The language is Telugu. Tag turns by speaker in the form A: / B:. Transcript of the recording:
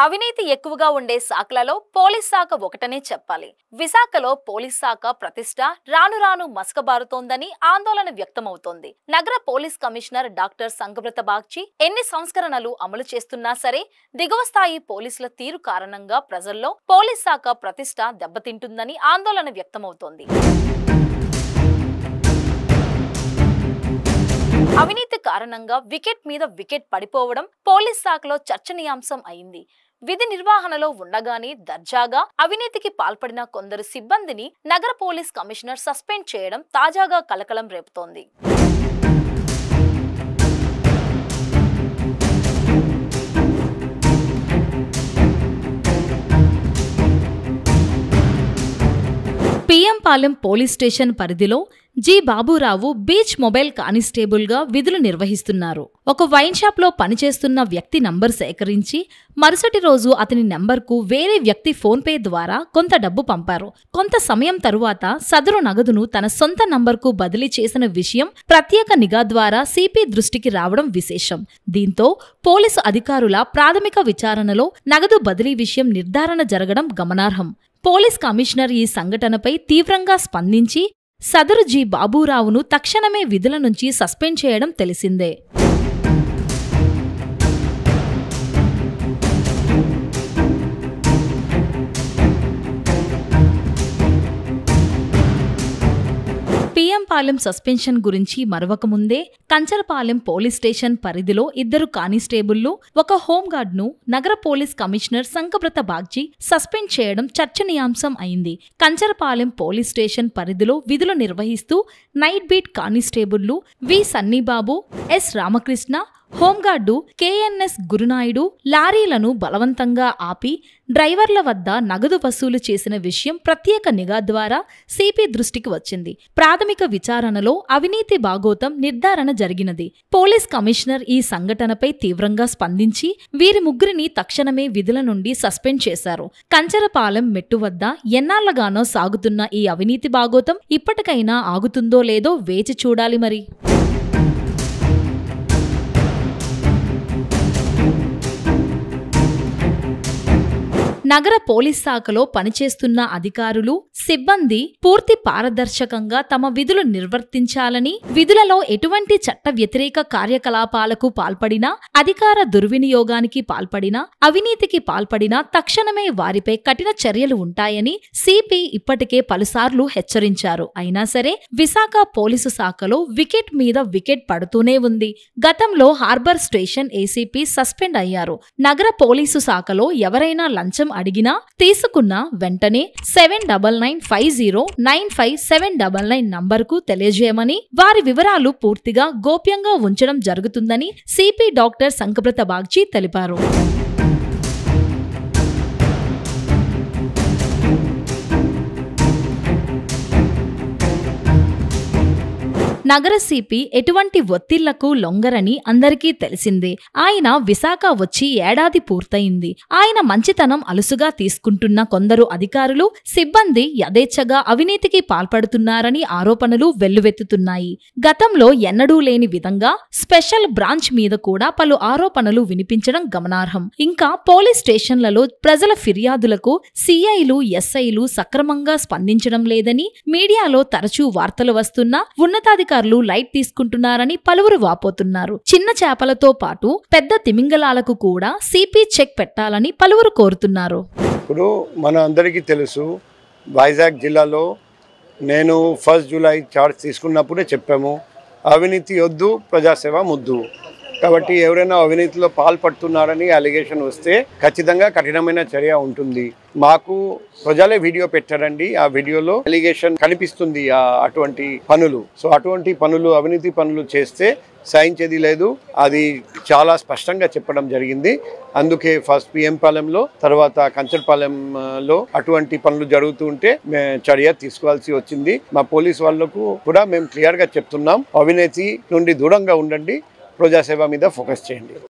A: అవినీతి ఎక్కువగా ఉండే శాఖలలో పోలీస్ శాఖ ఒకటనే చెప్పాలి. విశాఖలో పోలీస్ శాఖ ప్రతిష్ట రాను రాను మసకబారుతోందని ఆందోళన వ్యక్తమవుతోంది. నగర పోలీస్ కమిషనర్ డాక్టర్ సంఘబ్రత బాగ్చి ఎన్ని సంస్కరణలు అమలు చేస్తున్నా సరే దిగువ స్థాయి పోలీసుల తీరు కారణంగా ప్రజల్లో పోలీస్ శాఖ ప్రతిష్ట దెబ్బతింటుందని ఆందోళన వ్యక్తమవుతోంది. అవినీతి కారణంగా వికెట్ మీద వికెట్ పడిపోవడం పోలీస్ శాఖలో చర్చనీయాంశం అయింది. విధి నిర్వహణలో ఉండగానే దర్జాగా అవినీతికి పాల్పడిన కొందరు సిబ్బందిని నగర పోలీస్ కమిషనర్ సస్పెండ్ చేయడం తాజాగా కలకలం రేపుతోంది. పిఎంపాలెం పోలీస్ స్టేషన్ పరిధిలో G Baburao beach mobile constable గా విధులు నిర్వహిస్తున్నారు. ఒక వైన్ షాప్ లో పనిచేస్తున్న వ్యక్తి నంబర్ సేకరించి మరుసటి రోజు అతని నంబర్కు వేరే వ్యక్తి ఫోన్ పే ద్వారా కొంత డబ్బు పంపారు. కొంత సమయం తరువాత సదరు నగదును తన సొంత నంబర్కు బదిలీ చేసిన విషయం ప్రత్యేక నిఘా ద్వారా సిపి దృష్టికి రావడం విశేషం. దీంతో పోలీసు అధికారుల ప్రాథమిక విచారణలో నగదు బదిలీ విషయం నిర్ధారణ జరగడం గమనార్హం. పోలీస్ కమిషనర్ ఈ సంఘటనపై తీవ్రంగా స్పందించి సదరు జి బాబురావును తక్షణమే విధుల నుంచి సస్పెండ్ చేయడం తెలిసిందే. పిఎంపాలెం సస్పెన్షన్ గురించి మరవకముందే కంచరపాలెం పోలీస్ స్టేషన్ పరిధిలో 2 కానిస్టేబుళ్లు, ఒక హోంగార్డ్ను నగర police commissioner Shankhabrata Bagchi suspend చేయడం చర్చనీయాంశం అయింది. కంచరపాలెం పోలీస్ స్టేషన్ పరిధిలో విధులు నిర్వహిస్తూ నైట్ బీట్ కానిస్టేబుళ్లు V Sunnybabu, S Ramakrishna, home guard KNS Gurunaidu లారీలను బలవంతంగా ఆపి డ్రైవర్ల వద్ద నగదు వసూలు చేసిన విషయం ప్రత్యేక నిఘా ద్వారా సిపి దృష్టికి వచ్చింది. ప్రాథమిక విచారణలో అవినీతి బాగోతం నిర్ధారణ జరిగినది. పోలీస్ కమిషనర్ ఈ సంఘటనపై తీవ్రంగా స్పందించి వీరి ముగ్గురిని తక్షణమే విధుల నుండి సస్పెండ్ చేశారు. కంచరపాలెం మెట్టు వద్ద ఎన్నాళ్లగానో సాగుతున్న ఈ అవినీతి బాగోతం ఇప్పటికైనా ఆగుతుందో లేదో వేచి చూడాలి మరి. నగర పోలీస్ శాఖలో పనిచేస్తున్న అధికారులు, సిబ్బంది పూర్తి పారదర్శకంగా తమ విధులు నిర్వర్తించాలని, విధులలో ఎటువంటి చట్ట వ్యతిరేక కార్యకలాపాలకు పాల్పడినా, అధికార దుర్వినియోగానికి పాల్పడినా, అవినీతికి పాల్పడినా తక్షణమే వారిపై కఠిన చర్యలు ఉంటాయని సిపి ఇప్పటికే పలుసార్లు హెచ్చరించారు. అయినా సరే విశాఖ పోలీసు శాఖలో వికెట్ మీద వికెట్ పడుతూనే ఉంది. గతంలో హార్బర్ స్టేషన్ ఏసీపీ సస్పెండ్ అయ్యారు. నగర పోలీసు శాఖలో ఎవరైనా లంచం అడిగినా తీసుకున్న వెంటనే 7995095799 నంబర్కు తెలియజేయమని, వారి వివరాలు పూర్తిగా గోప్యంగా ఉంచడం జరుగుతుందని సిపి డాక్టర్ సంఘబ్రత బాగ్చి తెలిపారు. నగర సిపి ఎటువంటి ఒత్తిళ్లకు లొంగరని అందరికీ తెలిసిందే. ఆయన విశాఖ వచ్చి ఏడాది పూర్తయింది. ఆయన మంచితనం అలుసుగా తీసుకుంటున్న కొందరు అధికారులు, సిబ్బంది యథేచ్ఛగా అవినీతికి పాల్పడుతున్నారని ఆరోపణలు వెల్లువెత్తుతున్నాయి. గతంలో ఎన్నడూ లేని విధంగా స్పెషల్ బ్రాంచ్ మీద కూడా పలు ఆరోపణలు వినిపించడం గమనార్హం. ఇంకా పోలీస్ స్టేషన్లలో ప్రజల ఫిర్యాదులకు సిఐలు, ఎస్ఐలు సక్రమంగా స్పందించడం లేదని మీడియాలో తరచూ వార్తలు వస్తున్నా ఉన్నతాధికారులు లైట్ తీసుకుంటున్నారని పలువురు వాపోతున్నారు. చిన్న చేపలతో పాటు పెద్ద తిమింగలాలకు కూడా సిపి చెక్ పెట్టాలని పలువురు కోరుతున్నారు.
B: ఇప్పుడు మన అందరికీ తెలుసు, వైజాగ్ జిల్లాలో నేను 1 జూలై చార్జ్ తీసుకున్నప్పుడే చెప్పాము, అవినీతి వద్దు, ప్రజాసేవ ముద్దు. కాబట్టి ఎవరైనా అవినీతిలో పాల్పడుతున్నారని అలిగేషన్ వస్తే ఖచ్చితంగా కఠినమైన చర్య ఉంటుంది. మాకు ప్రజలే వీడియో పెట్టారండి. ఆ వీడియోలో అలిగేషన్ కనిపిస్తుంది అటువంటి పనులు. సో అటువంటి పనులు, అవినీతి పనులు చేస్తే సహించేది లేదు. అది చాలా స్పష్టంగా చెప్పడం జరిగింది. అందుకే ఫస్ట్ పిఎంపాలెంలో, తర్వాత కంచరపాలెంలో అటువంటి పనులు జరుగుతూ ఉంటే చర్య తీసుకోవాల్సి వచ్చింది. మా పోలీస్ వాళ్లకు కూడా మేము క్లియర్గా చెప్తున్నాం, అవినీతి నుండి దూరంగా ఉండండి, ప్రజాసేవ మీద ఫోకస్ చేయండి.